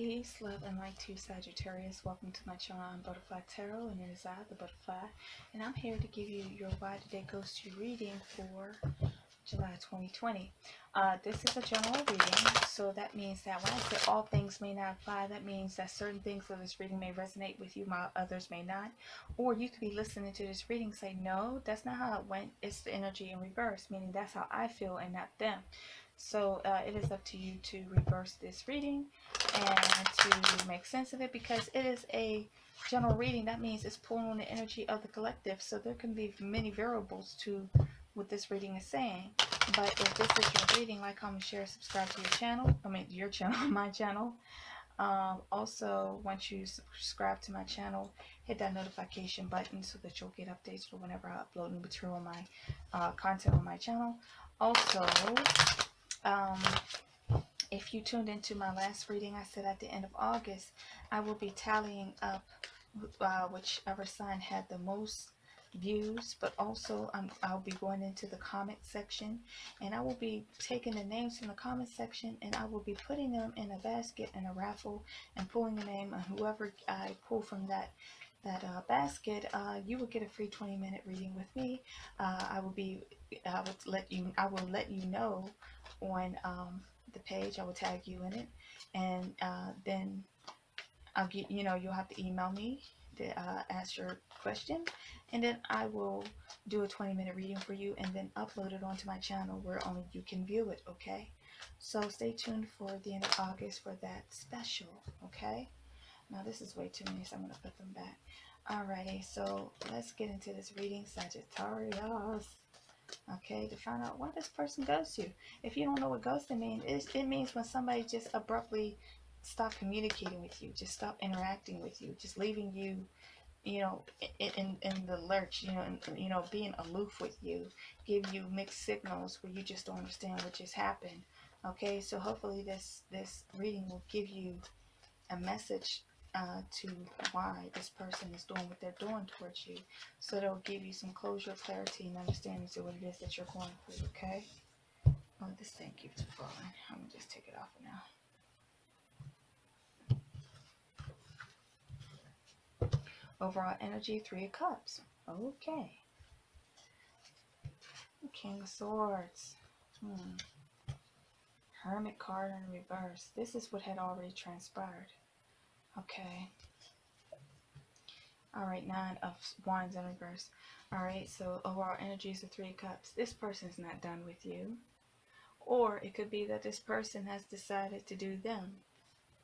Peace, love, and light to Sagittarius. Welcome to my channel. I'm Butterfly Tarot, and it is I, the Butterfly, and I'm here to give you your Why Today Goes To reading for July 2020. This is a general reading, so that means that when I say all things may not apply, that means that certain things of this reading may resonate with you, while others may not. Or you could be listening to this reading and say, no, that's not how it went. It's the energy in reverse, meaning that's how I feel and not them. So it is up to you to reverse this reading and to make sense of it, because it is a general reading. That means it's pulling on the energy of the collective. So there can be many variables to what this reading is saying. But if this is your reading, like, comment, share, subscribe to your channel. Your channel, my channel. Also, once you subscribe to my channel, hit that notification button so that you'll get updates for whenever I upload new material on my content on my channel. Also, if you tuned into my last reading, I said at the end of August, I will be tallying up whichever sign had the most views, but also I'll be going into the comment section, and I will be taking the names from the comment section, and I will be putting them in a basket and a raffle and pulling the name, and whoever I pull from that basket, you will get a free 20-minute reading with me. I will let you know on the page. I will tag you in it, and then I'll get, you'll have to email me to ask your question, and then I will do a 20-minute reading for you and then upload it onto my channel where only you can view it. Okay, so stay tuned for the end of August for that special. Okay, now this is way too many, so I'm going to put them back. Alrighty, so let's get into this reading, Sagittarius. Okay, to find out what this person goes to. If you don't know what ghosting means, it means when somebody just abruptly stop communicating with you, just stop interacting with you, just leaving you, in the lurch, and being aloof with you, give you mixed signals where you just don't understand what just happened. Okay, so hopefully this reading will give you a message to why this person is doing what they're doing towards you, so they'll give you some closure, clarity, and understanding to what it is that you're going through. Okay, oh, this thing keeps falling. I'm gonna just take it off for now. Overall energy, 3 of Cups. Okay, King of Swords, Hermit card in reverse. This is what had already transpired. Okay. Alright, 9 of Wands in reverse. Alright, so overall energies of 3 of Cups. This person's not done with you. Or it could be that this person has decided to do them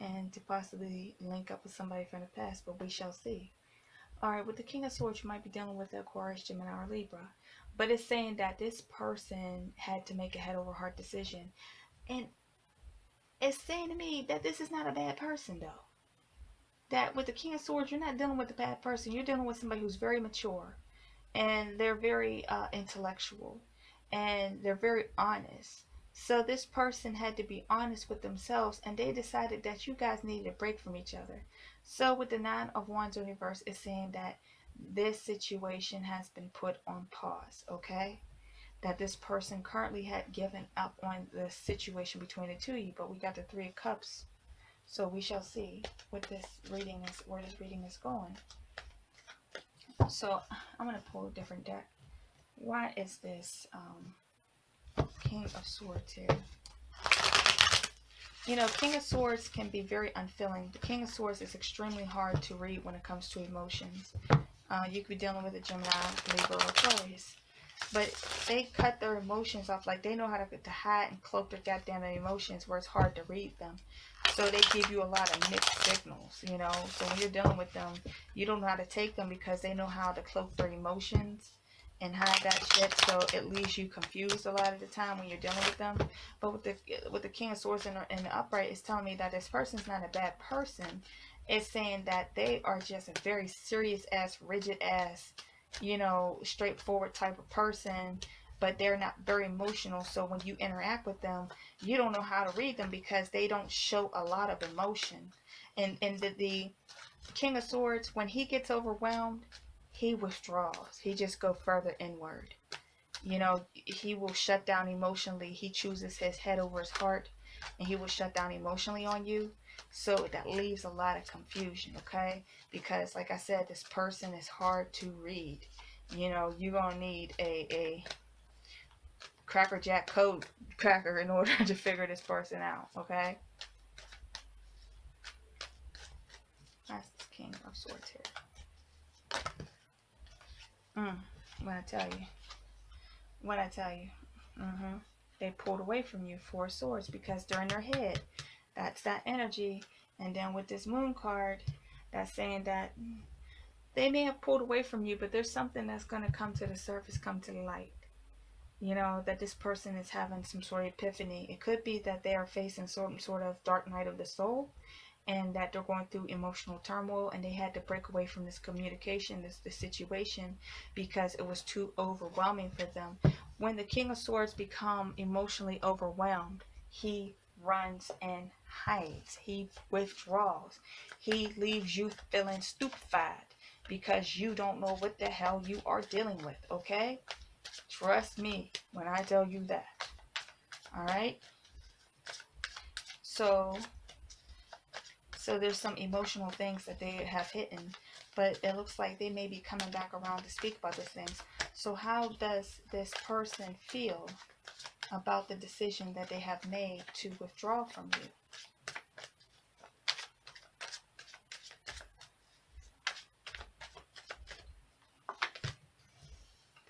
and to possibly link up with somebody from the past, but we shall see. Alright, with the King of Swords, you might be dealing with Aquarius, Gemini, or Libra. But it's saying that this person had to make a head over heart decision. And it's saying to me that this is not a bad person, though. That with the King of Swords, you're not dealing with a bad person. You're dealing with somebody who's very mature, and they're very intellectual, and they're very honest. So this person had to be honest with themselves, and they decided that you guys needed a break from each other. So with the 9 of Wands in reverse, it's saying that this situation has been put on pause. Okay, that this person currently had given up on the situation between the two of you, but we got the 3 of Cups. So we shall see what this reading is, where this reading is going. So I'm going to pull a different deck. Why is this King of Swords here? King of Swords can be very unfeeling. The King of Swords is extremely hard to read when it comes to emotions. You could be dealing with a Gemini, Libra, or Aquarius. But they cut their emotions off. Like, they know how to hide and cloak their goddamn emotions where it's hard to read them. So they give you a lot of mixed signals, So when you're dealing with them, you don't know how to take them because they know how to cloak their emotions and hide that shit. So it leaves you confused a lot of the time when you're dealing with them. But with the King of Swords in the upright, it's telling me that this person's not a bad person. It's saying that they are just a very serious ass, rigid ass, straightforward type of person, but they're not very emotional. So when you interact with them, you don't know how to read them because they don't show a lot of emotion. And the King of Swords, when he gets overwhelmed, he withdraws. He just goes further inward. He will shut down emotionally. He chooses his head over his heart, and he will shut down emotionally on you. So that leaves a lot of confusion, okay? Because like I said, this person is hard to read. You know, you're going to need a Cracker Jack code cracker in order to figure this person out, okay? That's the King of Swords here. When I tell you. When I tell you. They pulled away from you, Four of Swords, because they're in their head. That's that energy. And then with this Moon card, that's saying that they may have pulled away from you, but there's something that's going to come to the surface, come to the light. You know, that this person is having some sort of epiphany. It could be that they are facing some sort of dark night of the soul, and that they're going through emotional turmoil, and they had to break away from this communication, this situation, because it was too overwhelming for them. When the King of Swords become emotionally overwhelmed, he runs and hides. He withdraws. He leaves you feeling stupefied because you don't know what the hell you are dealing with, okay? Trust me when I tell you that. All right? So there's some emotional things that they have hidden, but it looks like they may be coming back around to speak about these things. So how does this person feel about the decision that they have made to withdraw from you?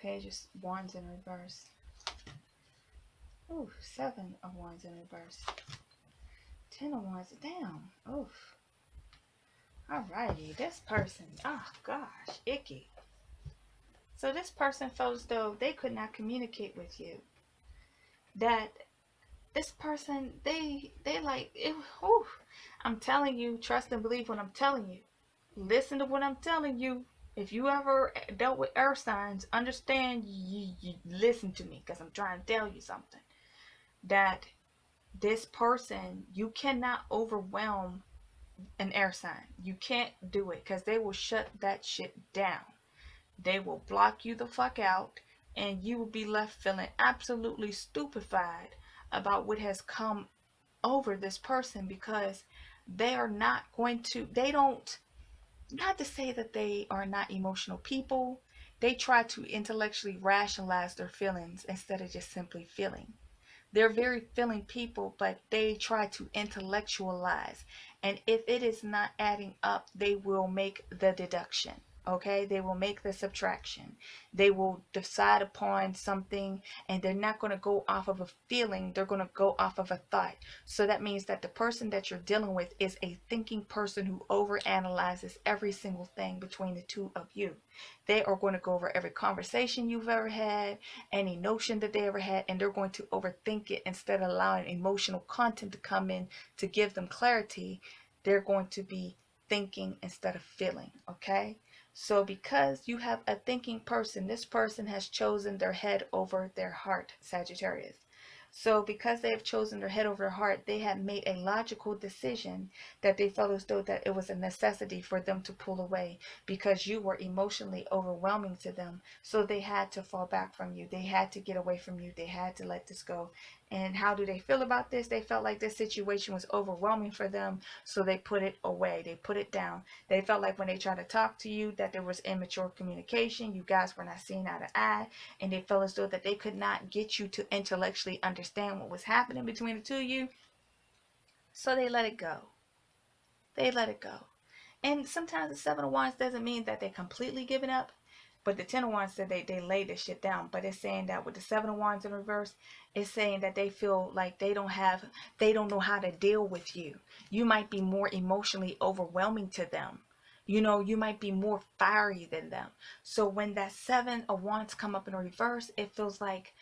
Page of Wands in reverse. Ooh, 7 of Wands in reverse. 10 of Wands down. Oof. Alrighty, this person, oh gosh, icky. So this person felt as though they could not communicate with you. That this person, they like, it, whew, I'm telling you, trust and believe what I'm telling you. Listen to what I'm telling you. If you ever dealt with air signs, understand, you listen to me, because I'm trying to tell you something. That this person, you cannot overwhelm an air sign. You can't do it, because they will shut that shit down. They will block you the fuck out, and you will be left feeling absolutely stupefied about what has come over this person, because they are not going to, they don't, not to say that they are not emotional people, they try to intellectually rationalize their feelings instead of just simply feeling. They're very feeling people, but they try to intellectualize. And if it is not adding up, they will make the deduction. Okay, they will make the subtraction. They will decide upon something, and they're not going to go off of a feeling. They're going to go off of a thought. So that means that the person that you're dealing with is a thinking person who overanalyzes every single thing between the two of you. They are going to go over every conversation you've ever had, any notion that they ever had, and they're going to overthink it instead of allowing emotional content to come in to give them clarity. They're going to be thinking instead of feeling, okay? So because you have a thinking person, this person has chosen their head over their heart, Sagittarius. So because they have chosen their head over their heart, they have made a logical decision that they felt as though that it was a necessity for them to pull away because you were emotionally overwhelming to them. So they had to fall back from you. They had to get away from you. They had to let this go. And how do they feel about this? They felt like this situation was overwhelming for them, so they put it away. They put it down. They felt like when they tried to talk to you that there was immature communication. You guys were not seeing eye to eye, and they felt as though that they could not get you to intellectually understand what was happening between the two of you. So they let it go. They let it go. And sometimes the 7 of Wands doesn't mean that they're completely giving up. But the 10 of Wands said they laid this shit down. But it's saying that with the 7 of Wands in reverse, it's saying that they feel like they don't know how to deal with you. You might be more emotionally overwhelming to them. You know, you might be more fiery than them. So when that 7 of Wands come up in reverse, it feels like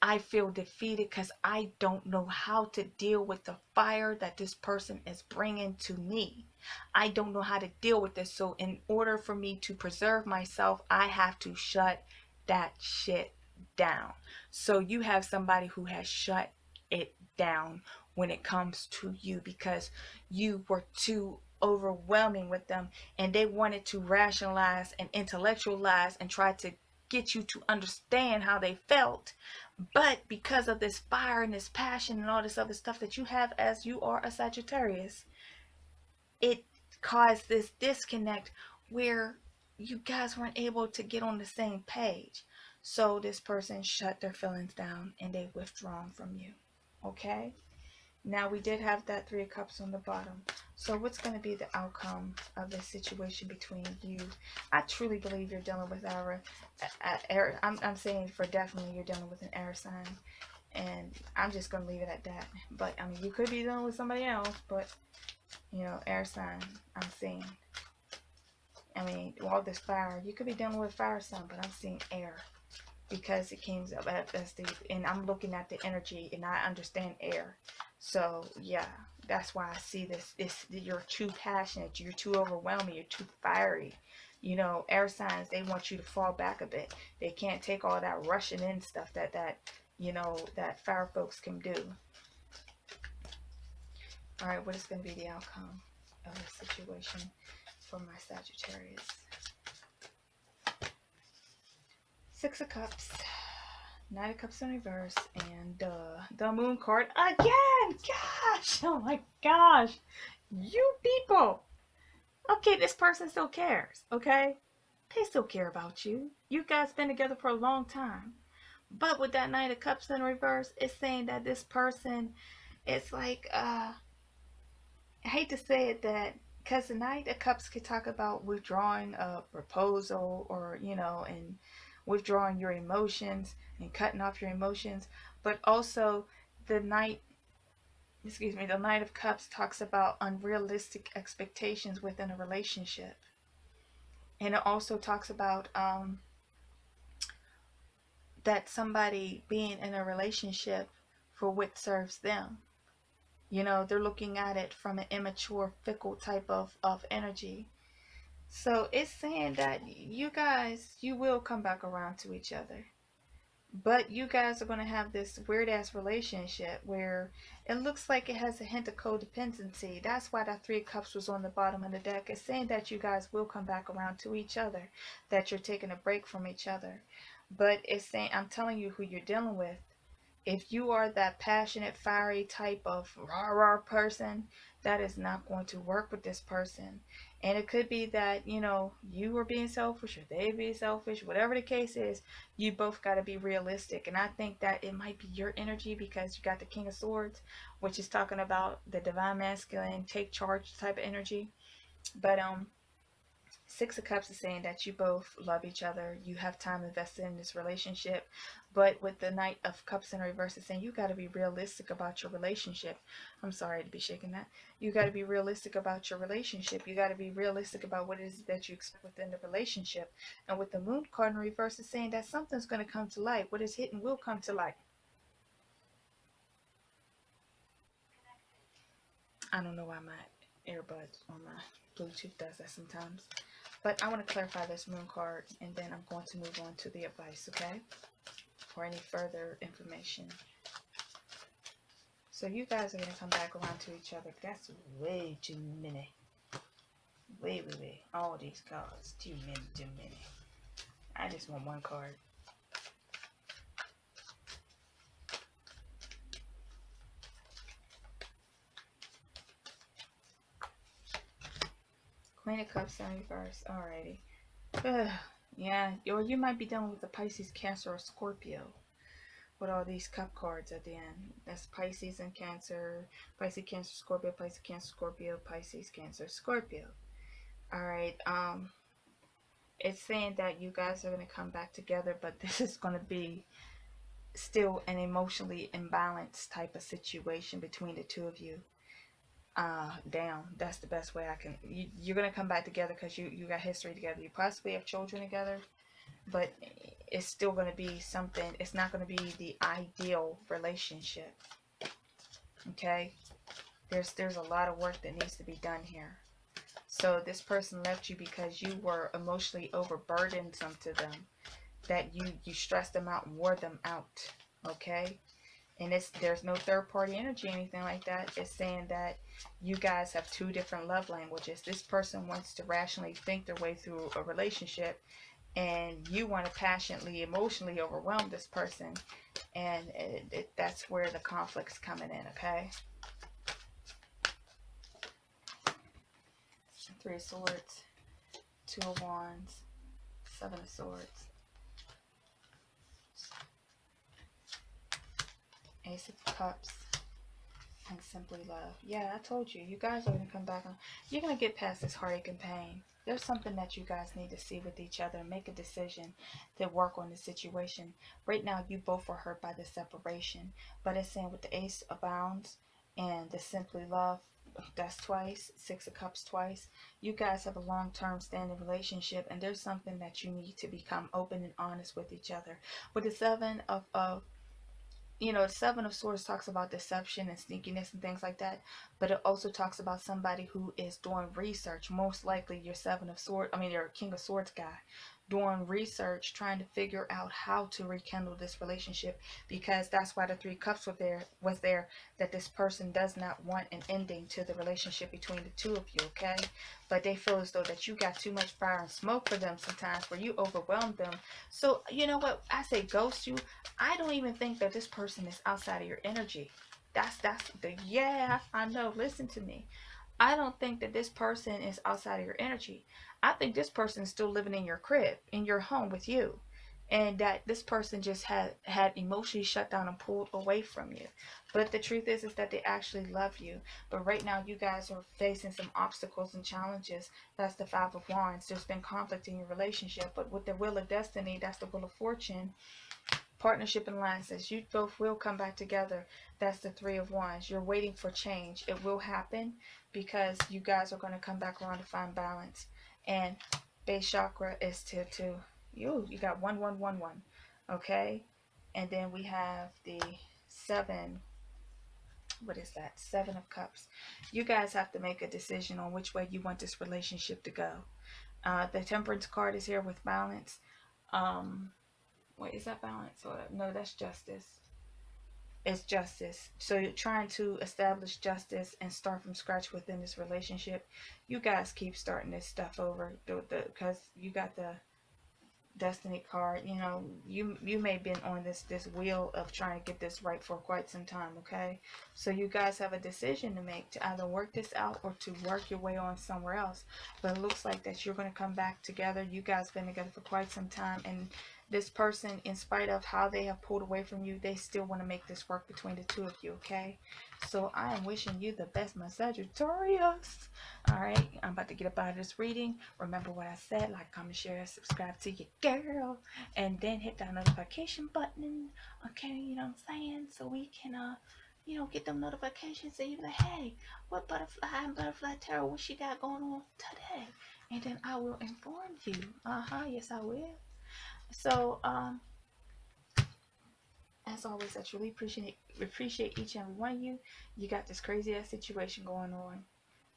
I feel defeated because I don't know how to deal with the fire that this person is bringing to me. I don't know how to deal with this. So in order for me to preserve myself, I have to shut that shit down. So you have somebody who has shut it down when it comes to you because you were too overwhelming with them, and they wanted to rationalize and intellectualize and try to get you to understand how they felt. But because of this fire and this passion and all this other stuff that you have, as you are a Sagittarius, it caused this disconnect where you guys weren't able to get on the same page. So this person shut their feelings down and they withdrawn from you. Okay? Now we did have that Three of Cups on the bottom. So what's going to be the outcome of this situation between you? I truly believe you're dealing with air. I'm saying for definitely you're dealing with an air sign. And I'm just going to leave it at that. But, I mean, you could be dealing with somebody else. But, you know, air sign, I'm seeing. I mean, all this fire. You could be dealing with fire sign, but I'm seeing air. Because it came up as the, and I'm looking at the energy, and I understand air. So yeah, that's why I see this. You're too passionate, you're too overwhelming, you're too fiery. You know, air signs, they want you to fall back a bit. They can't take all that rushing in stuff that you know that fire folks can do. All right, what is going to be the outcome of this situation for my Sagittarius? Six of Cups, Knight of Cups in reverse, and the Moon card again. Gosh, oh my gosh, you people. Okay, this person still cares. Okay, they still care about you. You guys been together for a long time, but with that Knight of Cups in reverse, it's saying that this person, it's like I hate to say it that. Because the Knight of Cups could talk about withdrawing a proposal, or, you know, and withdrawing your emotions and cutting off your emotions. But also the the Knight of Cups talks about unrealistic expectations within a relationship. And it also talks about that somebody being in a relationship for what serves them. You know, they're looking at it from an immature, fickle type of energy. So it's saying that you guys, you will come back around to each other. But you guys are going to have this weird ass relationship where it looks like it has a hint of codependency. That's why that Three of Cups was on the bottom of the deck. It's saying that you guys will come back around to each other, that you're taking a break from each other. But it's saying, I'm telling you who you're dealing with. If you are that passionate, fiery type of rah-rah person, that is not going to work with this person. And it could be that, you know, you are being selfish or they be selfish. Whatever the case is, you both got to be realistic. And I think that it might be your energy because you got the King of Swords, which is talking about the divine masculine, take charge type of energy. But Six of Cups is saying that you both love each other. You have time invested in this relationship. But with the Knight of Cups in reverse, it's saying you got to be realistic about your relationship. I'm sorry to be shaking that. You got to be realistic about your relationship. You got to be realistic about what it is that you expect within the relationship. And with the Moon card in reverse, it's saying that something's going to come to light. What is hidden will come to light. I don't know why my earbuds on my Bluetooth does that sometimes. But I want to clarify this Moon card, and then I'm going to move on to the advice, okay? For any further information. So you guys are going to come back around to each other. That's way too many. Way. All these cards. Too many. I just want one card. Queen of Cups in reverse. Alrighty. Yeah, or you might be dealing with the Pisces, Cancer, or Scorpio with all these cup cards at the end. That's Pisces and Cancer, Pisces, Cancer, Scorpio, Pisces, Cancer, Scorpio, Pisces, Cancer, Scorpio. Alright, it's saying that you guys are going to come back together, but this is going to be still an emotionally imbalanced type of situation between the two of you. Down. That's the best way I can. You're gonna come back together because you got history together. You possibly have children together, but it's still gonna be something. It's not gonna be the ideal relationship. Okay, there's a lot of work that needs to be done here. So this person left you because you were emotionally overburdensome to them. That you stressed them out and wore them out. Okay. And there's no third party energy or anything like that. It's saying that you guys have two different love languages. This person wants to rationally think their way through a relationship, and you want to passionately, emotionally overwhelm this person. And that's where the conflict's coming in, okay? Three of Swords, Two of Wands, Seven of Swords, Ace of Cups, and Simply Love. Yeah, I told you. You guys are going to come back on. You're going to get past this heartache and pain. There's something that you guys need to see with each other and make a decision to work on the situation. Right now, you both are hurt by the separation. But it's saying with the Ace of Wands and the Simply Love, that's twice. Six of Cups twice. You guys have a long-term standing relationship, and there's something that you need to become open and honest with each other. With the Seven of the Seven of Swords talks about deception and sneakiness and things like that, but it also talks about somebody who is doing research. Most likely your your King of Swords guy, doing research, trying to figure out how to rekindle this relationship, because that's why the Three Cups was there, that this person does not want an ending to the relationship between the two of you, okay? But they feel as though that you got too much fire and smoke for them sometimes, where you overwhelm them. So you know what? I say ghost you. I don't even think that this person is outside of your energy. Yeah, I know. Listen to me. I don't think that this person is outside of your energy. I think this person is still living in your crib, in your home with you. And that this person just had emotionally shut down and pulled away from you. But the truth is that they actually love you. But right now you guys are facing some obstacles and challenges. That's the Five of Wands. There's been conflict in your relationship. But with the Wheel of Destiny, that's the Wheel of Fortune. Partnership and alliances, you both will come back together. That's the Three of Wands. You're waiting for change. It will happen because you guys are going to come back around to find balance. And base chakra is to you got 1111. Okay, and then we have the seven. What is that? Seven of Cups. You guys have to make a decision on which way you want this relationship to go. The Temperance card is here with balance. Wait, is that balance? Or no, that's justice. It's justice. So you're trying to establish justice and start from scratch within this relationship. You guys keep starting this stuff over because you got the Destiny card. You may have been on this wheel of trying to get this right for quite some time, okay? So you guys have a decision to make, to either work this out or to work your way on somewhere else. But it looks like that you're going to come back together. You guys been together for quite some time, and this person, in spite of how they have pulled away from you, they still want to make this work between the two of you, okay? So I am wishing you the best, my Sagittarius. Alright, I'm about to get up out of this reading. Remember what I said, like, comment, share, subscribe to your girl, and then hit that notification button, okay, you know what I'm saying, so we can, get them notifications and you be like, hey, what butterfly and butterfly tarot, what she got going on today? And then I will inform you. Yes I will. So, as always, I truly appreciate each and every one of you. You got this crazy ass situation going on.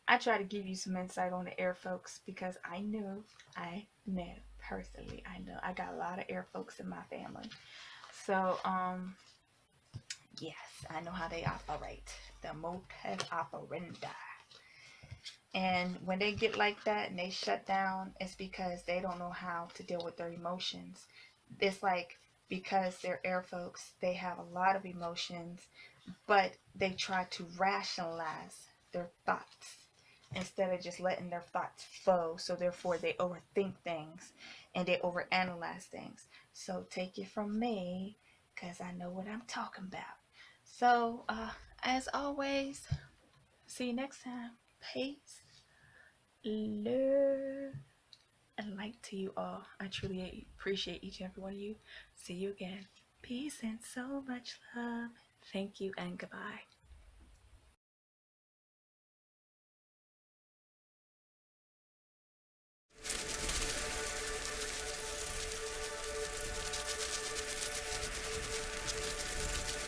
I try to give you some insight on the air folks because I know personally, I got a lot of air folks in my family. So, yes, I know how they operate. The modus operandi. And when they get like that and they shut down, it's because they don't know how to deal with their emotions. It's like, because they're air folks, they have a lot of emotions, but they try to rationalize their thoughts instead of just letting their thoughts flow. So therefore they overthink things and they overanalyze things. So take it from me, because I know what I'm talking about. So as always, see you next time. Peace, love, and light to you all. I truly appreciate each and every one of you. See you again. Peace and so much love. Thank you and goodbye.